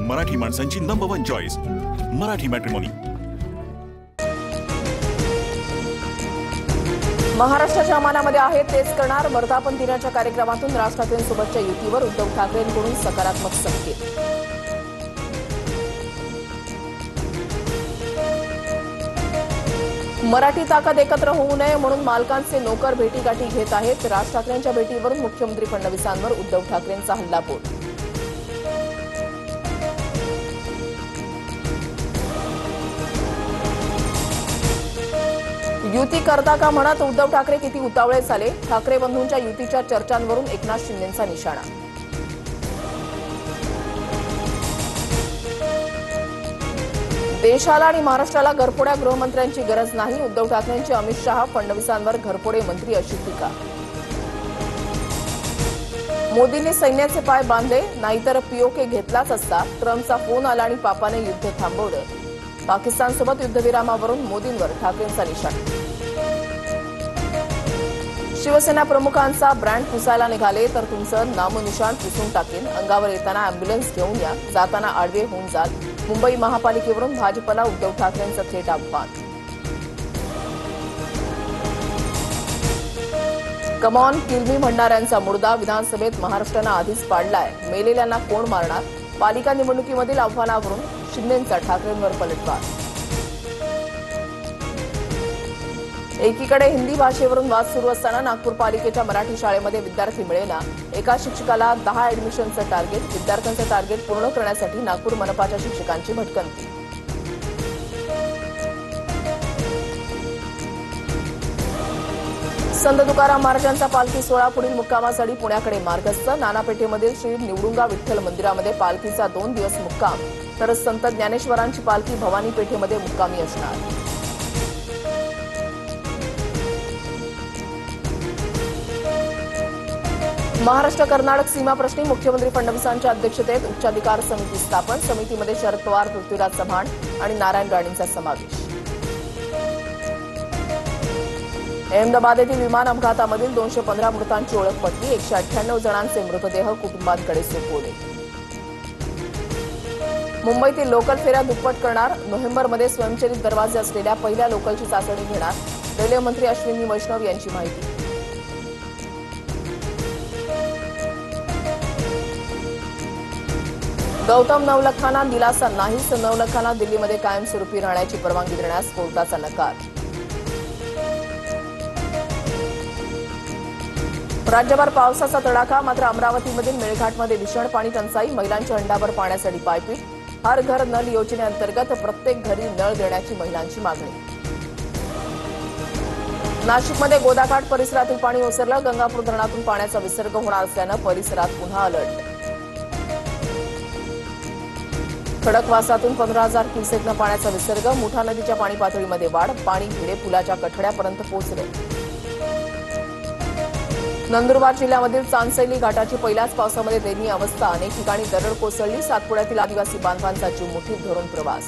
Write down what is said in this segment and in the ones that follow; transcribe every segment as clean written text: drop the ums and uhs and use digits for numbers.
मराठी माणसांची number 1 choice Marathi matrimony. महाराष्ट्राच्या मनामध्ये आहे तेच करणार। वर्धापन दिनाच्या कार्यक्रमातून राज ठाकरेंसोबतच्या युतीवर उद्धव ठाकरेंकडून सकारात्मक संकेत। मराठी ताकद एकत्र होऊ नये म्हणून मालकांचे नोकर भेटीगाठी घेत आहेत। राज ठाकरेंच्या भेटीवरून मुख्यमंत्री फडणवीसांवर उद्धव ठाकरेंचा हल्लाबोल। युती करता का म्हणत उद्धव ठाकरे किती उतावळे झाले। ठाकरे बंधूंच्या युतीच्या चर्चांवरून एकनाथ शिंदेंचा निशाणा। देशाला आणि महाराष्ट्राला घरफोड्या गृहमंत्र्यांची गरज नाही। उद्धव ठाकरेंची अमित शहा फडणवीसांवर घरफोडे मंत्री अशी टीका। मोदींनी सैन्याचे पाय बांधले नाहीतर पीओके घेतलाच असता। ट्रम्पचा फोन आला आणि पापाने युद्ध थांबवलं। पाकिस्तानसोबत युद्धविरामावरून मोदींवर ठाकरेंचा निशाणा। शिवसेना प्रमुखांचा ब्रँड पुसायला निघाले तर तुमचं नामनिशाण पुसून टाकेन। अंगावर येताना अँब्युलन्स घेऊन या, जाताना आडवे होऊन जाल। मुंबई महापालिकेवरून भाजपला उद्धव ठाकरेंचं थेट आव्हान। कमॉन किल मी म्हणणाऱ्यांचा मुर्दा विधानसभेत महाराष्ट्रानं आधीच पाडलाय। मेलेल्यांना कोण मारणार? पालिका निवडणुकीमधील आव्हानावरून शिंदेंचा ठाकरेंवर पलटवार। एकीकडे हिंदी भाषेवरून वाद सुरू असताना नागपूर पालिकेच्या मराठी शाळेमध्ये विद्यार्थी मिळेना। एका शिक्षकाला 10 ऍडमिशनचं टार्गेट। विद्यार्थ्यांचं टार्गेट पूर्ण करण्यासाठी नागपूर मनपाच्या शिक्षकांची भटकंती। संत तुकाराम महाराजांचा पालखी सोहळा पुढील मुक्कामासाठी पुण्याकडे मार्गस्थ। नानापेठेमधील श्री निवडुंगा विठ्ठल मंदिरामध्ये पालखीचा 2 दिवस मुक्काम, तर संत ज्ञानेश्वरांची पालखी भवानी पेठेमध्ये मुक्कामी असणार। महाराष्ट्र कर्नाटक सीमा प्रश्नी मुख्यमंत्री फडणवीसांच्या अध्यक्षतेत उच्चाधिकार समिती स्थापन। समितीमध्ये शरद पवार, पृथ्वीराज चव्हाण आणि नारायण राणेंचा समावेश। अहमदाबाद येथील विमान अपघातामधील 215 मृतांची ओळख पटली। 198 जणांचे मृतदेह कुटुंबांकडे सोपवले। मुंबईतील लोकल फेऱ्या दुप्पट करणार। नोव्हेंबरमध्ये स्वयंचलित दरवाजे असलेल्या पहिल्या लोकलची चाचणी घेणार। रेल्वे मंत्री अश्विनी वैष्णव यांची माहिती। गौतम नवलखांना दिलासा नाहीच। नवलखांना दिल्लीमध्ये कायमस्वरूपी राहण्याची परवानगी देण्यास कोर्टाचा नकार। राज्यभर पावसाचा तडाखा, मात्र अमरावतीमधील मेळघाटमध्ये भीषण पाणी टंचाई। महिलांच्या हंडाभर पाण्यासाठी पायपीट। हर घर नल योजनेअंतर्गत प्रत्येक घरी नळ देण्याची महिलांची मागणी। नाशिकमध्ये गोदाकाठ परिसरातील पाणी ओसरलं। गंगापूर धरणातून पाण्याचा विसर्ग होणार असल्यानं परिसरात पुन्हा अलर्ट। खडकवासलातून 15,000 क्युसेकनं पाण्याचा विसर्ग। मुठा नदीच्या पाणी पातळीमध्ये वाढ। पाणी भिडे पुलाच्या कठड्यापर्यंत पोहोचले। नंदुरबार जिल्ह्यामधील चांदसैली घाटाची पहिल्याच पावसामध्ये दयनीय अवस्था। अनेक ठिकाणी दरड कोसळली। सातपुड्यातील आदिवासी बांधवांचा जीव मुठीत धरून प्रवास।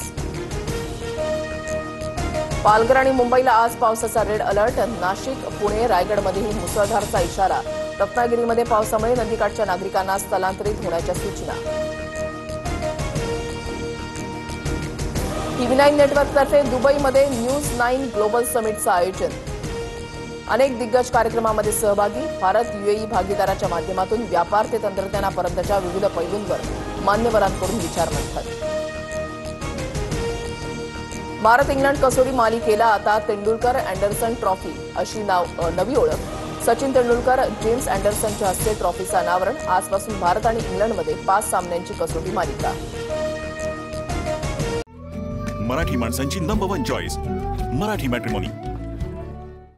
पालघर आणि मुंबईला आज पावसाचा रेड अलर्ट। नाशिक, पुणे, रायगडमध्येही मुसळधारचा इशारा। रत्नागिरीमध्ये पावसामुळे नदीकाठच्या नागरिकांना स्थलांतरित होण्याच्या सूचना। TV9 नेटवर्कतर्फे दुबईमध्ये न्यूज 9 ग्लोबल समिटचं आयोजन। अनेक दिग्गज कार्यक्रमामध्ये सहभागी। भारत UAE भागीदाराच्या माध्यमातून व्यापार ते तंत्रज्ञानापर्यंतच्या विविध पैलूंवर मान्यवरांकडून विचारमंथन। भारत इंग्लंड कसोटी मालिकेला आता तेंडुलकर अँडरसन ट्रॉफी अशी नवी ओळख। सचिन तेंडुलकर, जेम्स अँडरसनच्या हस्ते ट्रॉफीचं अनावरण। आजपासून भारत आणि इंग्लंडमध्ये 5 सामन्यांची कसोटी मालिका। मराठी माणसांची नंबर 1 चॉईस मराठी मॅट्रिमोनी।